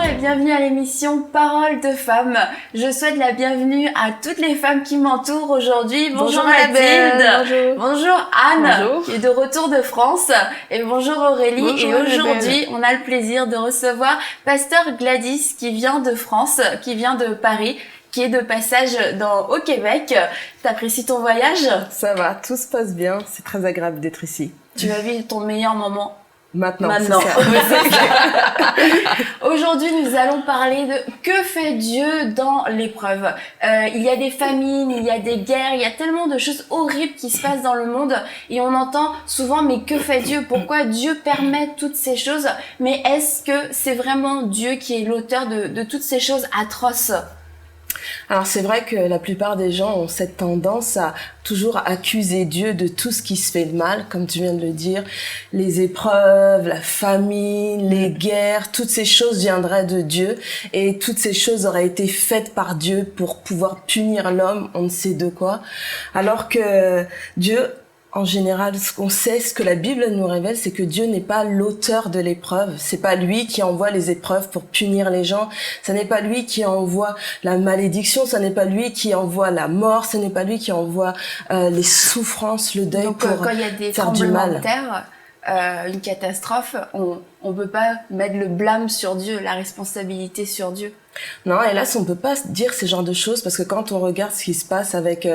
et bienvenue à l'émission Parole de femmes. Je souhaite la bienvenue à toutes les femmes qui m'entourent aujourd'hui. Bonjour Mathilde. Bonjour Anne, Bonjour. qui est de retour de France. Et bonjour Aurélie. Bonjour, et aujourd'hui, on a le plaisir de recevoir Pasteur Gladys qui vient de France, qui vient de Paris, qui est de passage au Québec. T'apprécies ton voyage? Ça va, tout se passe bien. C'est très agréable d'être ici. Tu vas vivre ton meilleur moment? Maintenant. C'est ça. Aujourd'hui, nous allons parler de que fait Dieu dans l'épreuve. Il y a des famines, il y a des guerres, il y a tellement de choses horribles qui se passent dans le monde et on entend souvent mais que fait Dieu? Pourquoi Dieu permet toutes ces choses? Mais est-ce que c'est vraiment Dieu qui est l'auteur de toutes ces choses atroces? Alors c'est vrai que la plupart des gens ont cette tendance à toujours accuser Dieu de tout ce qui se fait de mal, comme tu viens de le dire. Les épreuves, la famine, les guerres, toutes ces choses viendraient de Dieu et toutes ces choses auraient été faites par Dieu pour pouvoir punir l'homme, on ne sait de quoi. Alors que Dieu, en général, ce qu'on sait, ce que la Bible nous révèle, c'est que Dieu n'est pas l'auteur de l'épreuve. C'est pas lui qui envoie les épreuves pour punir les gens. Ce n'est pas lui qui envoie la malédiction. Ce n'est pas lui qui envoie la mort. Ce n'est pas lui qui envoie les souffrances, le deuil. Donc, pour quand il y a des faire du tremblements mal. de terre, une catastrophe, on peut pas mettre le blâme sur Dieu, la responsabilité sur Dieu. Non, hélas, on peut pas dire ce genre de choses parce que quand on regarde ce qui se passe avec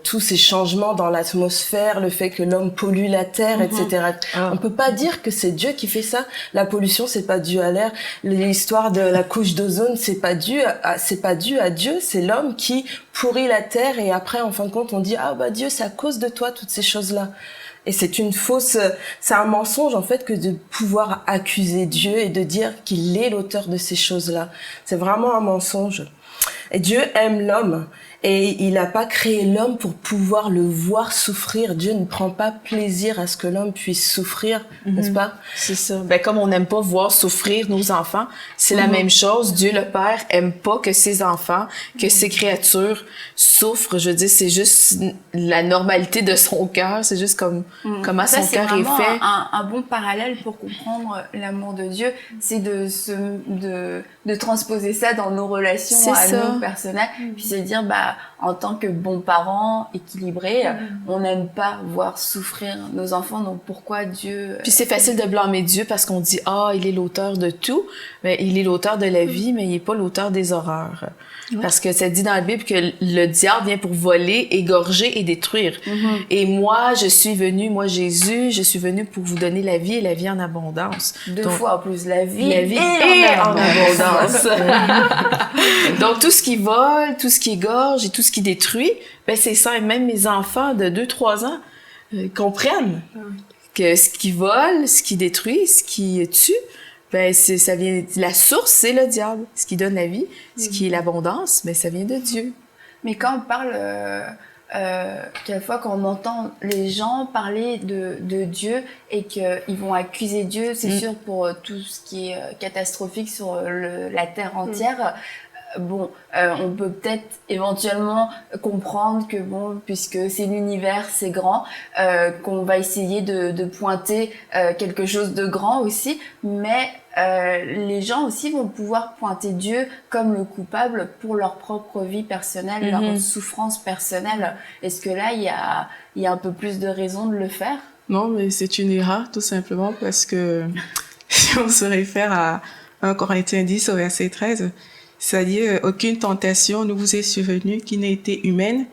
tous ces changements dans l'atmosphère, le fait que l'homme pollue la terre, etc. On peut pas dire que c'est Dieu qui fait ça. La pollution, c'est pas dû à l'air. L'histoire de la couche d'ozone, c'est pas dû à Dieu. C'est l'homme qui pourrit la terre et après, en fin de compte, on dit Dieu, c'est à cause de toi toutes ces choses-là. Et c'est un mensonge en fait que de pouvoir accuser Dieu et de dire qu'il est l'auteur de ces choses-là. C'est vraiment un mensonge. Et Dieu aime l'homme et il n'a pas créé l'homme pour pouvoir le voir souffrir. Dieu ne prend pas plaisir à ce que l'homme puisse souffrir, n'est-ce pas? C'est ça. Comme on n'aime pas voir souffrir nos enfants, c'est la même chose. Dieu le Père aime pas que ses enfants, que ses créatures souffrent. Je veux dire, c'est juste la normalité de son cœur. C'est juste comment son cœur est fait. Un bon parallèle pour comprendre l'amour de Dieu, c'est de transposer ça dans nos relations nous personnelles, puis se dire en tant que bons parents équilibrés, on n'aime pas voir souffrir nos enfants, donc pourquoi Dieu... Puis c'est facile de blâmer Dieu parce qu'on dit il est l'auteur de tout, mais il est l'auteur de la vie, mais il est pas l'auteur des horreurs. Parce que ça dit dans la Bible que le diable vient pour voler, égorger et détruire. Et moi, Jésus, je suis venu pour vous donner la vie et la vie en abondance. Deux fois en plus, la vie et en abondance. Donc tout ce qui vole, tout ce qui égorge et tout ce qui détruit, c'est ça. Et même mes enfants de 2-3 ans comprennent que ce qui vole, ce qui détruit, ce qui tue, ça vient, la source, c'est le diable. Ce qui donne la vie, ce qui est l'abondance, ça vient de Dieu. Mais quand on parle, quelquefois quand on entend les gens parler de Dieu et qu'ils vont accuser Dieu, c'est sûr pour tout ce qui est catastrophique sur la terre entière, on peut peut-être éventuellement comprendre que puisque c'est l'univers, c'est grand, qu'on va essayer de pointer quelque chose de grand aussi, mais les gens aussi vont pouvoir pointer Dieu comme le coupable pour leur propre vie personnelle, leur souffrance personnelle. Est-ce que là, il y a un peu plus de raison de le faire? Non, mais c'est une erreur, tout simplement, parce que si on se réfère à 1 Corinthiens 10 au verset 13, c'est-à-dire, aucune tentation ne vous est survenue qui n'ait été humaine,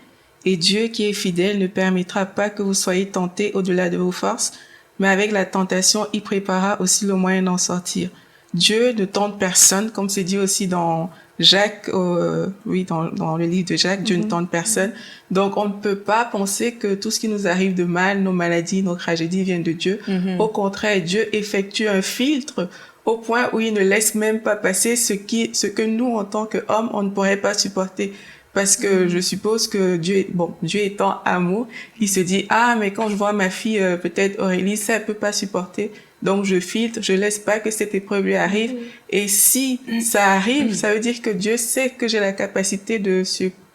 et Dieu qui est fidèle ne permettra pas que vous soyez tentés au-delà de vos forces, mais avec la tentation, il préparera aussi le moyen d'en sortir. Dieu ne tente personne, comme c'est dit aussi dans Jacques, dans le livre de Jacques, Dieu ne tente personne. Donc, on ne peut pas penser que tout ce qui nous arrive de mal, nos maladies, nos tragédies viennent de Dieu. Au contraire, Dieu effectue un filtre au point où il ne laisse même pas passer ce que nous, en tant qu'hommes, on ne pourrait pas supporter. Parce que je suppose que Dieu étant amour, il se dit, mais quand je vois ma fille, peut-être Aurélie, ça, elle peut pas supporter. Donc, je filtre, je laisse pas que cette épreuve lui arrive. Et si ça arrive, ça veut dire que Dieu sait que j'ai la capacité de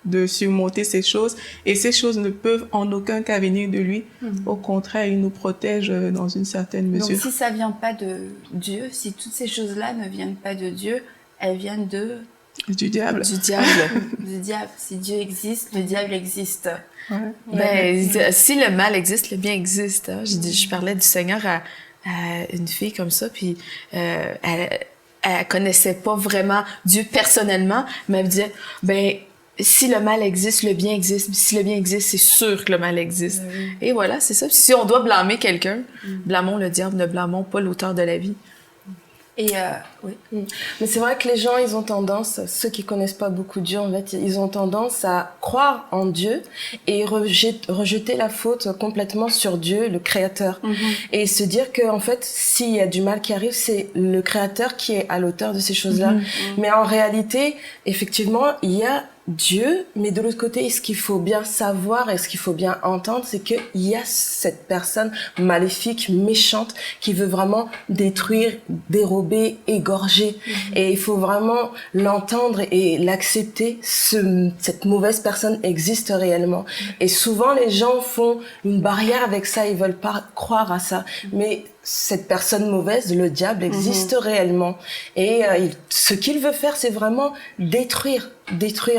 de surmonter ces choses. Et ces choses ne peuvent en aucun cas venir de lui. Au contraire, il nous protège dans une certaine mesure. Donc si ça vient pas de Dieu, si toutes ces choses-là ne viennent pas de Dieu, elles viennent du diable. Du diable. du diable. Si Dieu existe, le diable existe. Ouais. Ben, si le mal existe, le bien existe. Hein. Je parlais du Seigneur à une fille comme ça, puis elle connaissait pas vraiment Dieu personnellement, mais elle me disait, ben, si le mal existe, le bien existe. Si le bien existe, c'est sûr que le mal existe. Et voilà, c'est ça. Si on doit blâmer quelqu'un, blâmons le diable, ne blâmons pas l'auteur de la vie. Et oui. Mais c'est vrai que les gens, ils ont tendance, ceux qui connaissent pas beaucoup Dieu, en fait, ils ont tendance à croire en Dieu et rejeter la faute complètement sur Dieu, le Créateur. Et se dire que, en fait, s'il y a du mal qui arrive, c'est le Créateur qui est à l'auteur de ces choses-là. Mais en réalité, effectivement, il y a Dieu, mais de l'autre côté, ce qu'il faut bien savoir et ce qu'il faut bien entendre, c'est qu'il y a cette personne maléfique, méchante, qui veut vraiment détruire, dérober, égorger. Et il faut vraiment l'entendre et l'accepter. Cette mauvaise personne existe réellement. Et souvent, les gens font une barrière avec ça, ils veulent pas croire à ça. Mais cette personne mauvaise, le diable, existe réellement. Et ce qu'il veut faire, c'est vraiment détruire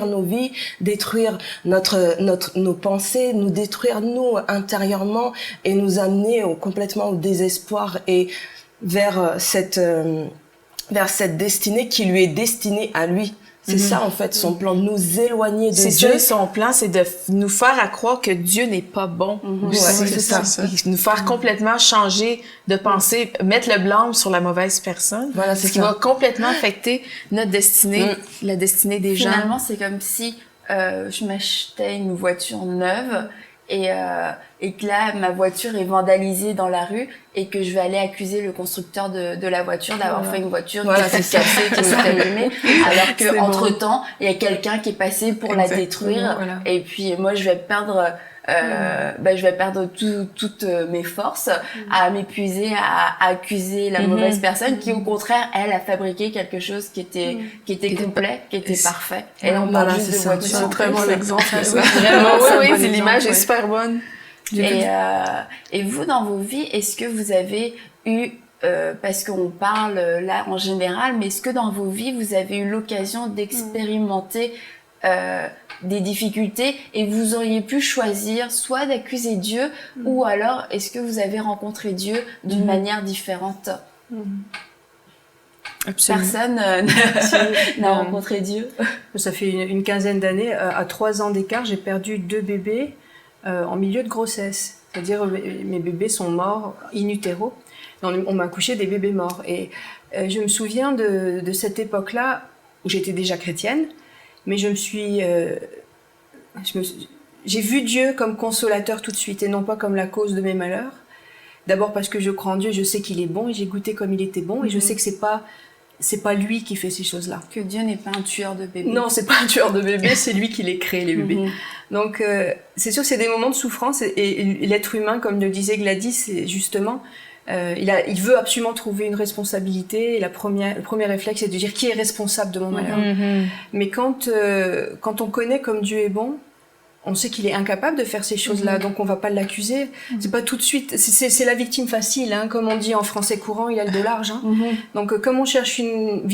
nos vies, détruire nos pensées, nous détruire nous intérieurement et nous amener complètement au désespoir et vers cette destinée qui lui est destinée à lui. C'est ça, en fait, son plan, de nous éloigner de Dieu. C'est ça, son plan, c'est de nous faire croire que Dieu n'est pas bon. Ouais, c'est ça. Nous faire complètement changer de pensée, mettre le blâme sur la mauvaise personne. Voilà, c'est ce qui ça. va complètement affecter notre destinée, la destinée des gens. Finalement, c'est comme si je m'achetais une voiture neuve et que là, ma voiture est vandalisée dans la rue et que je vais aller accuser le constructeur de la voiture d'avoir fait une voiture qui s'est cassée, qui s'est abîmée, alors que entre-temps, il y a quelqu'un qui est passé pour la détruire. Voilà. Et puis moi, je vais perdre toutes mes forces à m'épuiser, à accuser la mauvaise personne qui, au contraire, elle a fabriqué quelque chose qui était complet, qui était parfait. Et là, on parle juste de voiture. C'est un très bon exemple. Vraiment, oui, l'image est super bonne. Et vous, dans vos vies, est-ce que vous avez eu, parce qu'on parle là en général, mais est-ce que dans vos vies, vous avez eu l'occasion d'expérimenter des difficultés et vous auriez pu choisir soit d'accuser Dieu ou alors est-ce que vous avez rencontré Dieu d'une manière différente? Absolument. Personne n'a rencontré Dieu. Ça fait une quinzaine d'années, à 3 ans d'écart, j'ai perdu 2 bébés en milieu de grossesse. C'est-à-dire mes bébés sont morts in utero. On m'a accouché des bébés morts. Et je me souviens de cette époque-là où j'étais déjà chrétienne, mais j'ai vu Dieu comme consolateur tout de suite et non pas comme la cause de mes malheurs. D'abord parce que je crois en Dieu, je sais qu'il est bon et j'ai goûté comme il était bon et je sais que c'est pas lui qui fait ces choses-là. Que Dieu n'est pas un tueur de bébés. Non, c'est pas un tueur de bébés, c'est lui qui les crée, les bébés. Donc, c'est sûr, c'est des moments de souffrance et l'être humain, comme le disait Gladys, c'est justement, il veut absolument trouver une responsabilité et le premier réflexe, c'est de dire qui est responsable de mon malheur. Mais quand on connaît comme Dieu est bon, on sait qu'il est incapable de faire ces choses-là, donc on va pas l'accuser. C'est pas tout de suite. C'est la victime facile, hein, comme on dit en français courant, il a le dos large. Hein. Donc comme on cherche une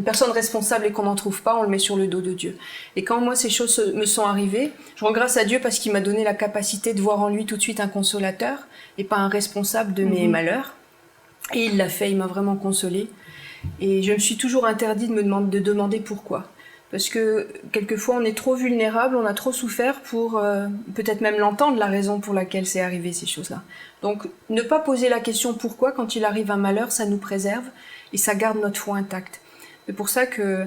personne responsable et qu'on n'en trouve pas, on le met sur le dos de Dieu. Et quand moi ces choses me sont arrivées, je rends grâce à Dieu parce qu'il m'a donné la capacité de voir en lui tout de suite un consolateur et pas un responsable de mes malheurs. Et il l'a fait, il m'a vraiment consolée. Et je me suis toujours interdit de demander pourquoi. Parce que quelquefois on est trop vulnérable, on a trop souffert pour peut-être même l'entendre, la raison pour laquelle c'est arrivé ces choses-là. Donc ne pas poser la question pourquoi quand il arrive un malheur, ça nous préserve et ça garde notre foi intacte. C'est pour ça que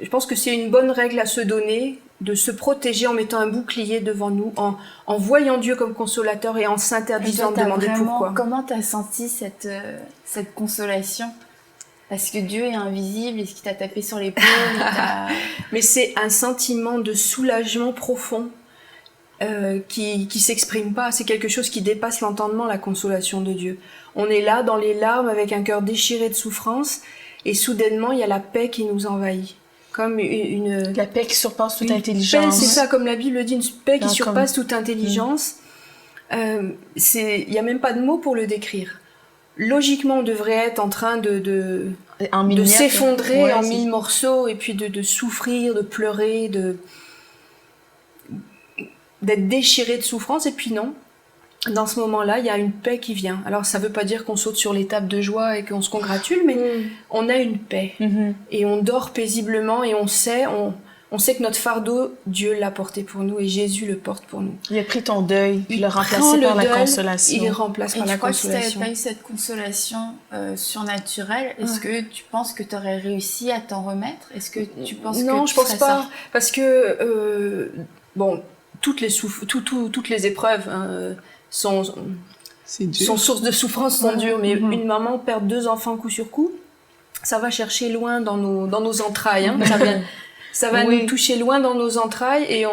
je pense que c'est une bonne règle à se donner, de se protéger en mettant un bouclier devant nous, en voyant Dieu comme consolateur et en s'interdisant de demander pourquoi. Comment t'as senti cette consolation ? Parce que Dieu est invisible, est-ce qu'il t'a tapé sur l'épaule? Mais c'est un sentiment de soulagement profond qui s'exprime pas. C'est quelque chose qui dépasse l'entendement, la consolation de Dieu. On est là dans les larmes avec un cœur déchiré de souffrance et soudainement il y a la paix qui nous envahit. comme une La paix qui surpasse toute paix, intelligence. c'est ça, comme la Bible dit, une paix qui Non, surpasse toute intelligence. Il y a même pas de mots pour le décrire. Logiquement, on devrait être en train de s'effondrer Ouais, en c'est- 1000 morceaux et puis de souffrir, de pleurer, d'être déchiré de souffrance. Et puis non, dans ce moment-là, il y a une paix qui vient. Alors ça veut pas dire qu'on saute sur les tables de joie et qu'on se congratule, mais on a une paix. Et on dort paisiblement et on sait que notre fardeau, Dieu l'a porté pour nous et Jésus le porte pour nous. Il a pris ton deuil, puis le prend remplacé par la deuil, consolation. Il le remplace Et par tu la crois que si t'avais consolation. pas eu cette consolation surnaturelle, est-ce que tu penses que tu aurais réussi à t'en remettre? Est-ce que tu penses Non, que je tu pense serais pas, sorti? parce que bon, toutes les épreuves sont C'est dur. source de souffrance, sont dures, mais une maman perd 2 enfants coup sur coup, ça va chercher loin dans nos entrailles, hein. Ça va Oui. nous toucher loin dans nos entrailles et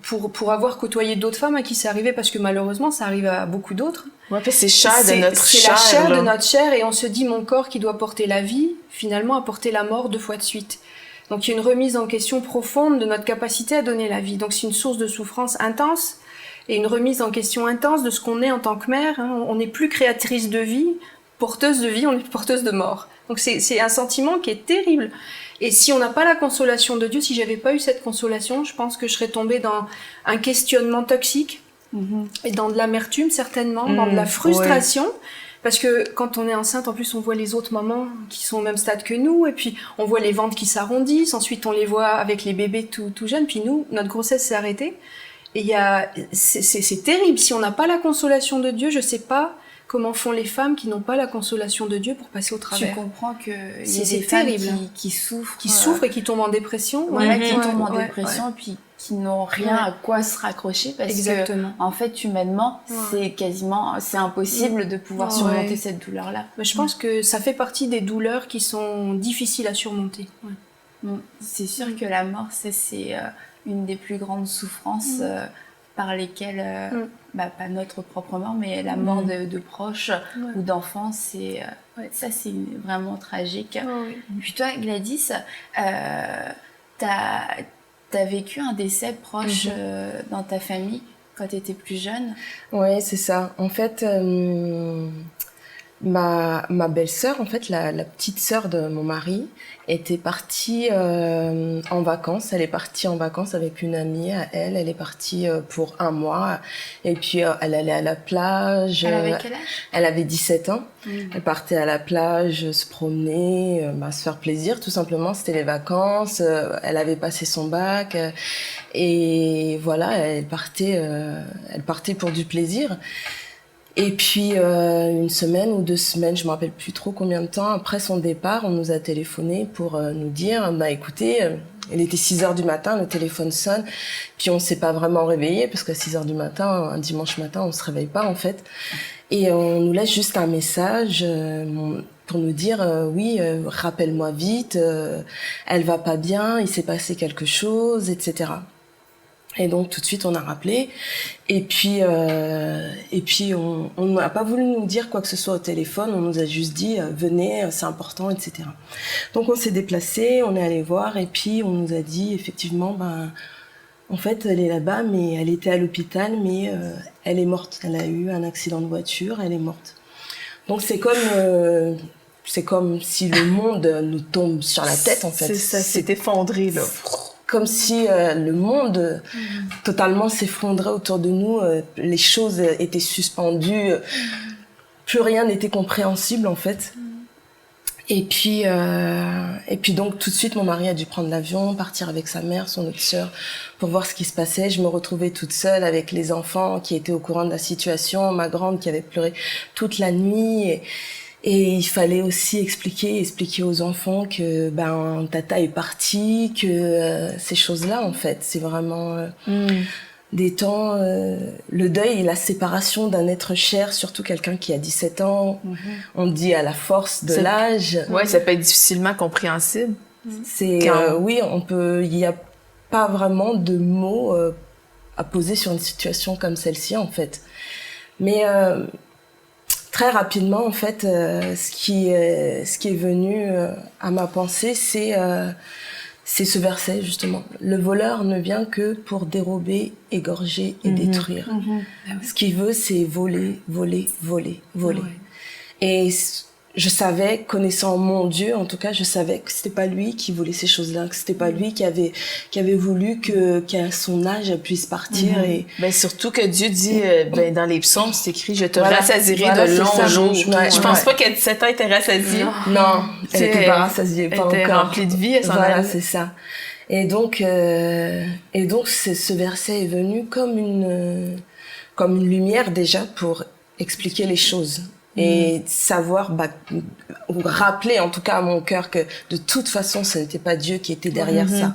pour avoir côtoyé d'autres femmes à qui c'est arrivé, parce que malheureusement ça arrive à beaucoup d'autres. Ouais, puis c'est chair de C'est notre chair. la chair là. de notre chair et on se dit mon corps qui doit porter la vie, finalement a porté la mort 2 fois de suite. Donc il y a une remise en question profonde de notre capacité à donner la vie. Donc c'est une source de souffrance intense et une remise en question intense de ce qu'on est en tant que mère, hein. On n'est plus créatrice de vie, porteuse de vie, on est porteuse de mort. Donc c'est un sentiment qui est terrible. Et si on n'a pas la consolation de Dieu, si j'avais pas eu cette consolation, je pense que je serais tombée dans un questionnement toxique et dans de l'amertume certainement, dans de la frustration. Parce que quand on est enceinte, en plus, on voit les autres mamans qui sont au même stade que nous, et puis on voit les ventres qui s'arrondissent, ensuite on les voit avec les bébés tout jeunes, puis nous, notre grossesse s'est arrêtée. Et c'est terrible. Si on n'a pas la consolation de Dieu, je sais pas comment font les femmes qui n'ont pas la consolation de Dieu pour passer au Tu travers. comprends qu'il y a C'est des femmes terrible. qui souffrent. Qui souffrent et qui tombent en dépression. Voilà, qui Ouais, tombent en ouais, dépression, ouais. puis qui n'ont rien à quoi se raccrocher parce Exactement. que, en fait, humainement, c'est impossible de pouvoir surmonter cette douleur-là. Mais je pense que ça fait partie des douleurs qui sont difficiles à surmonter. Ouais. C'est sûr que la mort, c'est une des plus grandes souffrances par lesquelles, pas notre propre mort, mais la mort de proches ou d'enfants, ça c'est vraiment tragique. Puis toi, Gladys, t'as vécu un décès proche dans ta famille quand t'étais plus jeune? Ouais, c'est ça. En fait, ma belle-sœur, en fait, la petite sœur de mon mari, était partie en vacances. Elle est partie en vacances avec une amie à elle. Elle est partie pour 1 mois. Et puis, elle allait à la plage. Elle avait quel âge? Elle avait 17 ans. Elle partait à la plage, se promener, se faire plaisir, tout simplement. C'était les vacances. Elle avait passé son bac. Et voilà, elle partait pour du plaisir. Et puis, 1 semaine ou 2 semaines, je me rappelle plus trop combien de temps, après son départ, on nous a téléphoné pour nous dire, écoutez, il était 6h du matin, le téléphone sonne, puis on s'est pas vraiment réveillé, parce qu'à 6h du matin, un dimanche matin, on se réveille pas, en fait. Et on nous laisse juste un message pour nous dire, oui, rappelle-moi vite, elle va pas bien, il s'est passé quelque chose, etc. Et donc tout de suite on a rappelé et puis on n'a pas voulu nous dire quoi que ce soit au téléphone, on nous a juste dit venez, c'est important, etc. Donc on s'est déplacé, on est allé voir et puis on nous a dit effectivement en fait elle est là-bas mais elle était à l'hôpital mais elle est morte, elle a eu un accident de voiture, elle est morte. Donc c'est comme si le monde nous tombe sur la tête en fait. Ça s'est effondré là. Comme si le monde totalement s'effondrait autour de nous, les choses étaient suspendues, plus rien n'était compréhensible en fait. Et puis donc tout de suite mon mari a dû prendre l'avion, partir avec sa mère, son autre sœur, pour voir ce qui se passait. Je me retrouvais toute seule avec les enfants qui étaient au courant de la situation, ma grande qui avait pleuré toute la nuit. Et il fallait aussi expliquer aux enfants que tata est partie, que ces choses-là en fait, c'est vraiment des temps, le deuil et la séparation d'un être cher, surtout quelqu'un qui a 17 ans, on dit à la force de l'âge. Ouais, ça peut être difficilement compréhensible. C'est oui, il y a pas vraiment de mots à poser sur une situation comme celle-ci en fait. Mais très rapidement, en fait, ce qui est venu à ma pensée, c'est c'est ce verset, justement. Le voleur ne vient que pour dérober, égorger et détruire. Ce qu'il veut, c'est voler, voler, voler, voler. Et je savais, connaissant mon Dieu, en tout cas, je savais que c'était pas lui qui voulait ces choses-là, que c'était pas lui qui avait voulu qu'à son âge, elle puisse partir. Et ben, surtout que Dieu dit, ben, dans les psaumes, c'est écrit, je te Voilà. rassasierai Voilà, de c'est longs ça. jours. Ouais, Je pense pas qu'à 17 ans, elle était rassasiée. non, elle C'est- était pas rassasiée, pas Elle était encore. remplie de vie, elle s'en Voilà, allait. c'est ça. Et donc ce verset est venu comme une lumière déjà pour expliquer les choses. Et savoir, rappeler en tout cas à mon cœur que de toute façon ce n'était pas Dieu qui était derrière ça.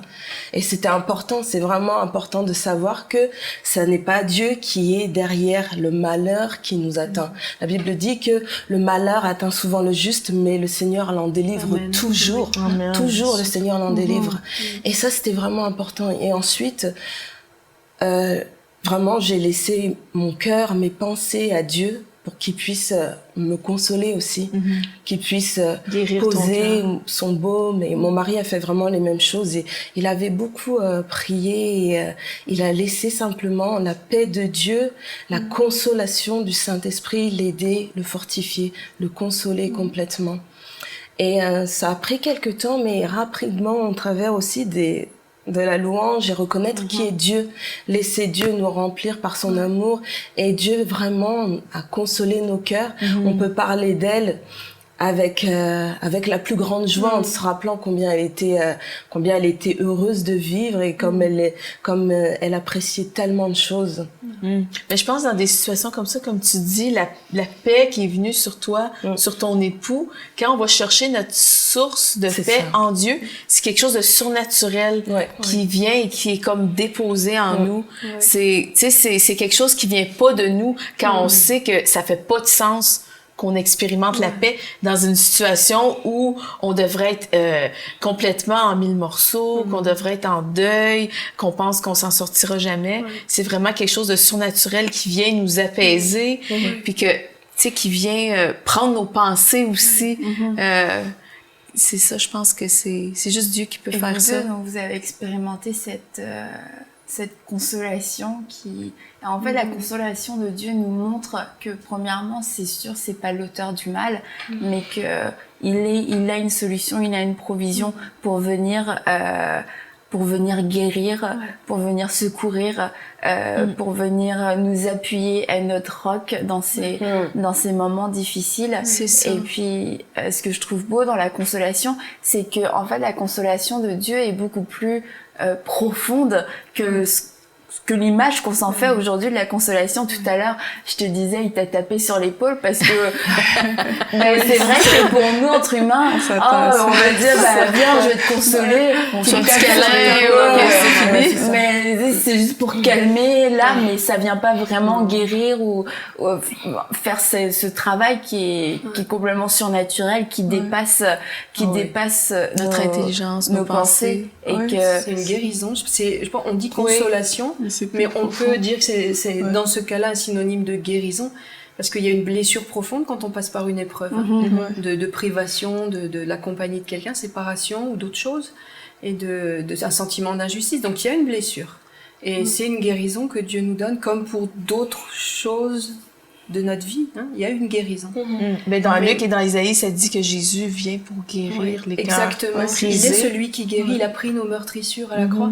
Et c'était important, c'est vraiment important de savoir que ça n'est pas Dieu qui est derrière le malheur qui nous atteint. La Bible dit que le malheur atteint souvent le juste, mais le Seigneur l'en délivre toujours. Amen. Toujours le Seigneur l'en délivre. Et ça c'était vraiment important. Et ensuite, vraiment j'ai laissé mon cœur, mes pensées à Dieu pour qu'il puisse me consoler aussi, qu'il puisse Guérir ton poser cœur. son baume. Et mon mari a fait vraiment les mêmes choses. Et il avait beaucoup prié. Et, il a laissé simplement la paix de Dieu, la consolation du Saint-Esprit l'aider, le fortifier, le consoler complètement. Et ça a pris quelques temps, mais rapidement, au travers aussi de la louange et reconnaître qui est Dieu, laisser Dieu nous remplir par son amour, et Dieu vraiment a consolé nos cœurs. On peut parler d'elle avec la plus grande joie, en se rappelant combien elle était heureuse de vivre, et comme elle appréciait tellement de choses. Mais je pense dans des situations comme ça, comme tu dis, la paix qui est venue sur toi, sur ton époux, quand on va chercher notre source de C'est paix ça. en Dieu, c'est quelque chose de surnaturel qui vient et qui est comme déposé en nous. C'est quelque chose qui vient pas de nous quand on sait que ça fait pas de sens qu'on expérimente la paix dans une situation où on devrait être complètement en mille morceaux, qu'on devrait être en deuil, qu'on pense qu'on s'en sortira jamais. C'est vraiment quelque chose de surnaturel qui vient nous apaiser, puis que, tu sais, qui vient prendre nos pensées aussi. C'est ça, je pense que c'est juste Dieu qui peut Et faire vous ça. deux, donc, vous avez expérimenté cette consolation qui... En fait, la consolation de Dieu nous montre que, premièrement, c'est sûr, c'est pas l'auteur du mal, mais que il a une solution, il a une provision pour venir guérir, pour venir secourir, pour venir nous appuyer à notre roc dans ces moments difficiles. C'est ça. Et puis, ce que je trouve beau dans la consolation, c'est que, en fait, la consolation de Dieu est beaucoup plus profonde que l'image qu'on s'en fait aujourd'hui de la consolation. Tout à l'heure, je te disais, il t'a tapé sur l'épaule parce que mais c'est vrai que pour nous, entre humains, on va dire, viens, je vais te consoler. On Tu se me dit tapes câlin, sur l'épaule, c'est fini. mais c'est juste pour calmer l'âme, mais ça vient pas vraiment guérir ou faire ce travail qui est complètement surnaturel, qui dépasse Notre intelligence, nos nos pensées. et Ouais, que C'est une guérison. Je pense, on dit consolation, mais on peut dire que c'est dans ce cas-là un synonyme de guérison, parce qu'il y a une blessure profonde quand on passe par une épreuve de privation, de la compagnie de quelqu'un, séparation ou d'autres choses, et un sentiment d'injustice. Donc il y a une blessure. Et c'est une guérison que Dieu nous donne, comme pour d'autres choses de notre vie. Il y a une guérison. Mais dans Luc et dans Isaïe, ça dit que Jésus vient pour guérir les cœurs Exactement. Il brisés. est celui qui guérit. Il a pris nos meurtrissures à la croix.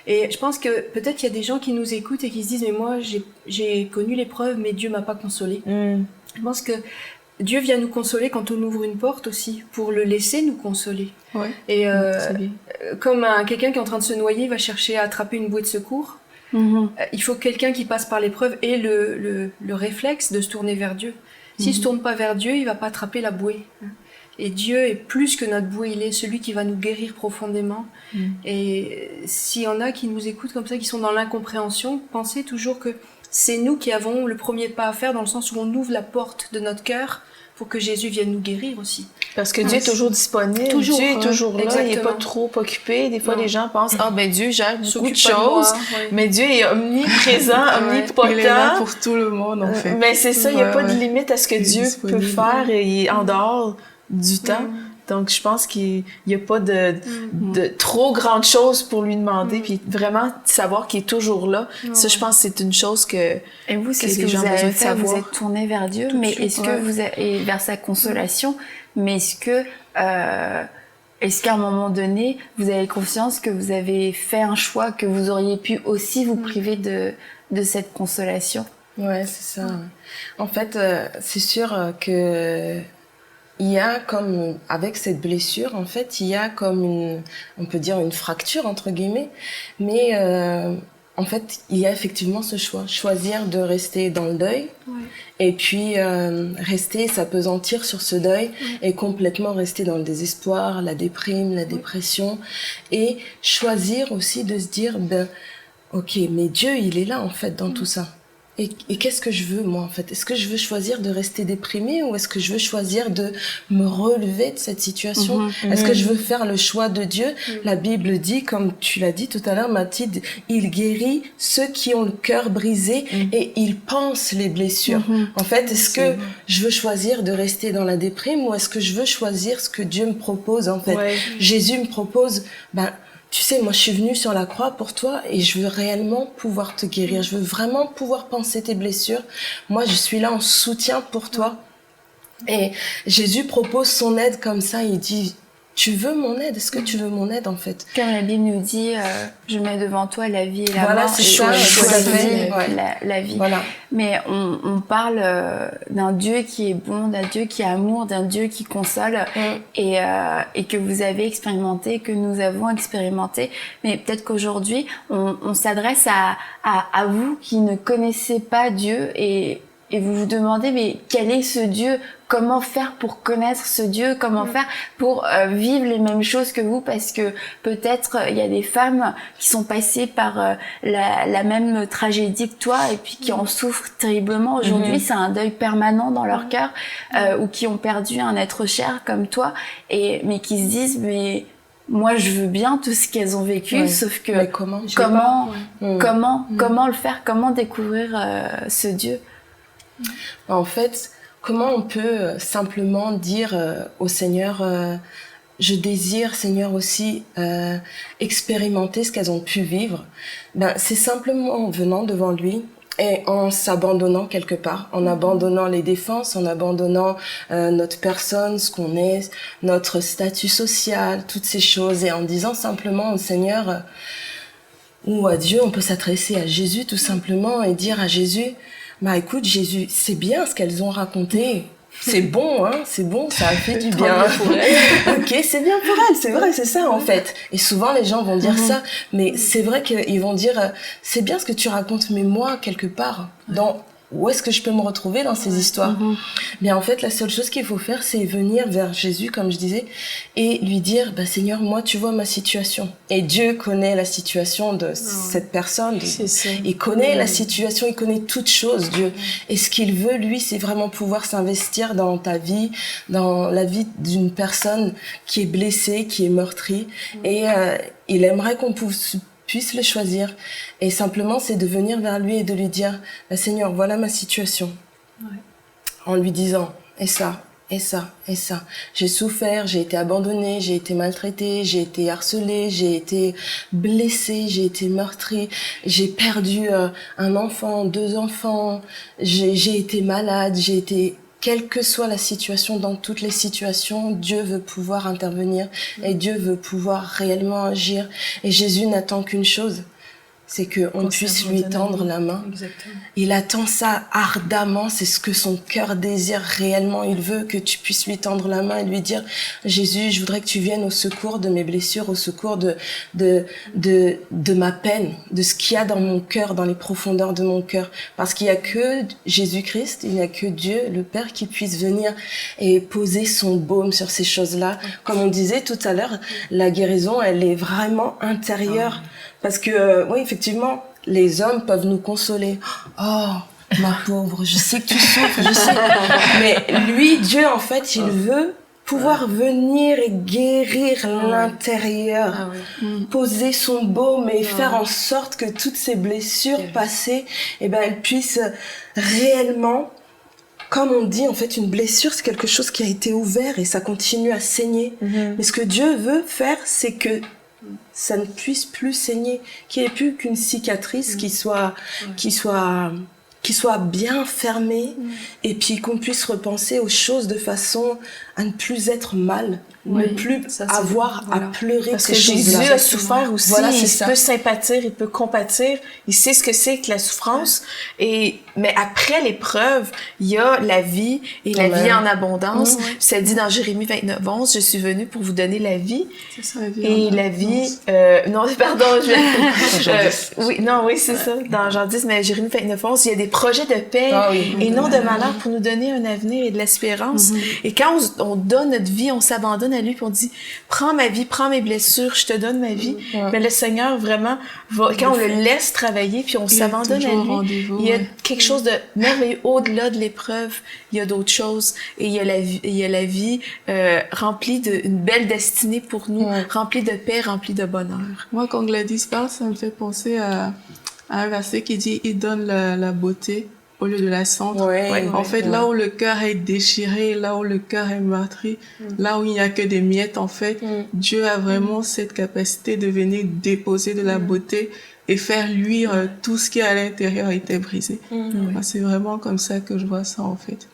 Et je pense que peut-être qu'il y a des gens qui nous écoutent et qui se disent, mais moi, j'ai connu l'épreuve, mais Dieu m'a pas consolé. Je pense que Dieu vient nous consoler quand on ouvre une porte aussi, pour le laisser nous consoler. Ouais. Et C'est bien. comme quelqu'un qui est en train de se noyer va chercher à attraper une bouée de secours, il faut quelqu'un qui passe par l'épreuve et le réflexe de se tourner vers Dieu. S'il se tourne pas vers Dieu, il va pas attraper la bouée. Et Dieu est plus que notre bouée, il est celui qui va nous guérir profondément. Et s'il y en a qui nous écoutent comme ça, qui sont dans l'incompréhension, pensez toujours que c'est nous qui avons le premier pas à faire, dans le sens où on ouvre la porte de notre cœur pour que Jésus vienne nous guérir aussi. Parce que Dieu est toujours disponible, Toujours, Dieu est toujours là, il n'est exactement. pas trop occupé. Des fois, Non. les gens pensent, Dieu gère beaucoup S'occupe de pas de moi, choses, ouais. mais Dieu est omniprésent, omnipotent. Il est là pour tout le monde, en fait. Mais c'est ça, il n'y a Ouais, pas de ouais. limite à ce que Il est Dieu peut disponible. faire et il est en dehors du temps. Donc, je pense qu'il n'y a pas de trop grandes choses pour lui demander, puis vraiment savoir qu'il est toujours là. Ça, je pense que c'est une chose que Et vous, c'est ce que les gens vous ont besoin avez de fait, vous savoir. êtes tourné vers Dieu, Tout de mais suite, est-ce que vous et vers sa consolation, mais est-ce qu'à un moment donné, vous avez conscience que vous avez fait un choix, que vous auriez pu aussi vous priver de cette consolation? Ouais, c'est ça. En fait, c'est sûr que il y a comme, avec cette blessure, en fait, il y a comme on peut dire une fracture, entre guillemets, mais en fait, il y a effectivement ce choix, choisir de rester dans le deuil, et puis rester, s'appesantir sur ce deuil, et complètement rester dans le désespoir, la déprime, la dépression, et choisir aussi de se dire, ben, ok, mais Dieu, il est là, en fait, dans tout ça. Et qu'est-ce que je veux, moi, en fait? Est-ce que je veux choisir de rester déprimée ou est-ce que je veux choisir de me relever de cette situation? Est-ce que je veux faire le choix de Dieu? La Bible dit, comme tu l'as dit tout à l'heure, Mathilde, il guérit ceux qui ont le cœur brisé et il pense les blessures. En fait, est-ce que je veux choisir de rester dans la déprime ou est-ce que je veux choisir ce que Dieu me propose, en fait? Jésus me propose, tu sais, moi, je suis venue sur la croix pour toi et je veux réellement pouvoir te guérir. Je veux vraiment pouvoir penser tes blessures. Moi, je suis là en soutien pour toi. Et Jésus propose son aide comme ça. Il dit, tu veux mon aide? Est-ce que tu veux mon aide, en fait? Comme la Bible nous dit, je mets devant toi la vie et la Voilà, mort. c'est ça, choisis la vie. Voilà. Mais on parle d'un Dieu qui est bon, d'un Dieu qui est amour, d'un Dieu qui console et que vous avez expérimenté, que nous avons expérimenté. Mais peut-être qu'aujourd'hui, on s'adresse à vous qui ne connaissez pas Dieu et vous vous demandez, mais quel est ce Dieu? Comment faire pour connaître ce Dieu? Comment faire pour vivre les mêmes choses que vous? Parce que peut-être il y a des femmes qui sont passées par la même tragédie que toi et puis qui en souffrent terriblement. Aujourd'hui, c'est un deuil permanent dans leur cœur ou qui ont perdu un être cher comme toi mais qui se disent, mais moi je veux bien tout ce qu'elles ont vécu, sauf que mais comment le faire? Comment découvrir ce Dieu? En fait, comment on peut simplement dire au Seigneur, je désire, Seigneur, aussi expérimenter ce qu'elles ont pu vivre? C'est simplement en venant devant lui et en s'abandonnant quelque part, en abandonnant les défenses, en abandonnant notre personne, ce qu'on est, notre statut social, toutes ces choses, et en disant simplement au Seigneur ou à Dieu, on peut s'adresser à Jésus tout simplement et dire à Jésus, écoute Jésus, c'est bien ce qu'elles ont raconté. C'est bon, c'est bon, ça a fait du bien pour elles. Ok, c'est bien pour elles, c'est vrai, c'est ça en fait. Et souvent les gens vont dire ça, mais c'est vrai qu'ils vont dire, c'est bien ce que tu racontes, mais moi, quelque part, où est-ce que je peux me retrouver dans ces histoires? Bien en fait, la seule chose qu'il faut faire, c'est venir vers Jésus, comme je disais, et lui dire, Seigneur, moi, tu vois ma situation. Et Dieu connaît la situation de cette personne. Il connaît la situation, il connaît toutes choses, Dieu. Et ce qu'il veut, lui, c'est vraiment pouvoir s'investir dans ta vie, dans la vie d'une personne qui est blessée, qui est meurtrie. Et il aimerait qu'on puisse le choisir. Et simplement, c'est de venir vers lui et de lui dire, Seigneur, voilà ma situation. En lui disant, et ça, et ça, et ça. J'ai souffert, j'ai été abandonnée, j'ai été maltraitée, j'ai été harcelée, j'ai été blessée, j'ai été meurtrie, j'ai perdu un enfant, 2 enfants, j'ai été malade, quelle que soit la situation, dans toutes les situations, Dieu veut pouvoir intervenir et Dieu veut pouvoir réellement agir. Et Jésus n'attend qu'une chose, c'est qu'on puisse lui tendre la main. Exactement. Il attend ça ardemment, c'est ce que son cœur désire réellement. Il veut que tu puisses lui tendre la main et lui dire, Jésus, je voudrais que tu viennes au secours de mes blessures, au secours de ma peine, de ce qu'il y a dans mon cœur, dans les profondeurs de mon cœur. Parce qu'il n'y a que Jésus-Christ, il n'y a que Dieu, le Père, qui puisse venir et poser son baume sur ces choses-là. Comme on disait tout à l'heure, la guérison, elle est vraiment intérieure. Parce que, oui, effectivement, les hommes peuvent nous consoler. Oh, ma pauvre, je sais que tu souffres, je sais. Mais lui, Dieu, en fait, il veut pouvoir venir et guérir l'intérieur, poser son baume et faire en sorte que toutes ces blessures passées, elles puissent réellement comme on dit, en fait, une blessure, c'est quelque chose qui a été ouvert et ça continue à saigner. Mais ce que Dieu veut faire, c'est que ça ne puisse plus saigner, qu'il n'y ait plus qu'une cicatrice qui soit bien fermée et puis qu'on puisse repenser aux choses de façon à ne plus être mal, ne plus avoir à pleurer. Parce que ces Jésus choses-là. a souffert aussi, Voilà, il c'est ça. peut sympathier, il peut compatir, il sait ce que c'est que la souffrance. Mais après l'épreuve, il y a la vie et la vie en abondance. Ça dit dans Jérémie 29:11, je suis venue pour vous donner la vie. C'est ça, la vie. Et la vie, non, pardon, oui, c'est ça, dans Jean 10, mais Jérémie 29:11, il y a des projets de paix et non de malheur pour nous donner un avenir et de l'espérance. Et quand on donne notre vie, on s'abandonne à lui, puis on dit, prends ma vie, prends mes blessures, je te donne ma vie. Mais le Seigneur, vraiment, quand on le laisse travailler, puis on s'abandonne à lui, il y a quelque chose de merveilleux au-delà de l'épreuve. Il y a d'autres choses. Et il y a la vie remplie d'une belle destinée pour nous, remplie de paix, remplie de bonheur. Moi, quand Gladys parle, ça me fait penser à un verset qui dit « Il donne la beauté au lieu de la cendre ». En fait, là où le cœur est déchiré, là où le cœur est meurtri, là où il n'y a que des miettes, en fait, Dieu a vraiment cette capacité de venir déposer de la beauté et faire luire tout ce qui à l'intérieur était brisé. Moi, c'est vraiment comme ça que je vois ça, en fait.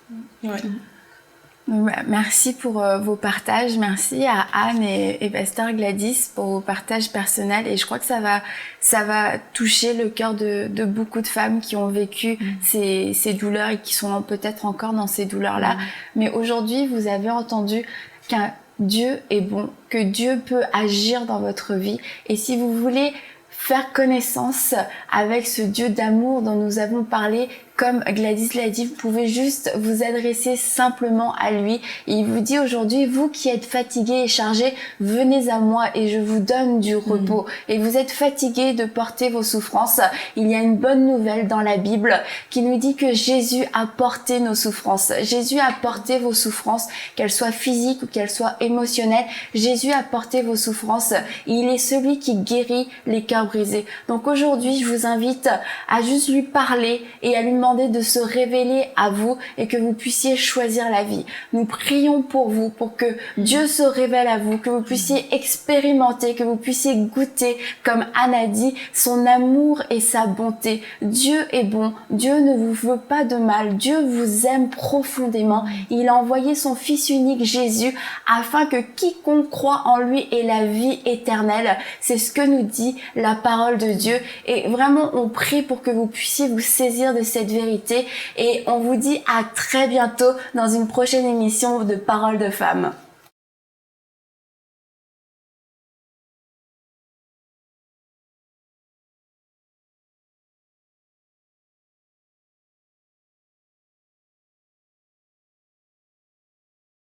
Merci pour vos partages. Merci à Anne et Pasteur Gladys pour vos partages personnels. Et je crois que ça va toucher le cœur de beaucoup de femmes qui ont vécu ces douleurs et qui sont peut-être encore dans ces douleurs-là. Mais aujourd'hui, vous avez entendu qu'un Dieu est bon, que Dieu peut agir dans votre vie. Et si vous voulez faire connaissance avec ce Dieu d'amour dont nous avons parlé, comme Gladys l'a dit, vous pouvez juste vous adresser simplement à lui. Et il vous dit aujourd'hui, vous qui êtes fatigués et chargés, venez à moi et je vous donne du repos. Et vous êtes fatigués de porter vos souffrances. Il y a une bonne nouvelle dans la Bible qui nous dit que Jésus a porté nos souffrances. Jésus a porté vos souffrances, qu'elles soient physiques ou qu'elles soient émotionnelles. Jésus a porté vos souffrances. Il est celui qui guérit les cœurs brisés. Donc aujourd'hui, je vous invite à juste lui parler et à lui demander de se révéler à vous et que vous puissiez choisir la vie. Nous prions pour vous, pour que Dieu se révèle à vous, que vous puissiez expérimenter, que vous puissiez goûter, comme Anne a dit, son amour et sa bonté. Dieu est bon, Dieu ne vous veut pas de mal, Dieu vous aime profondément. Il a envoyé son Fils unique Jésus afin que quiconque croit en lui ait la vie éternelle. C'est ce que nous dit la parole de Dieu et vraiment on prie pour que vous puissiez vous saisir de cette vérité et on vous dit à très bientôt dans une prochaine émission de Paroles de Femmes.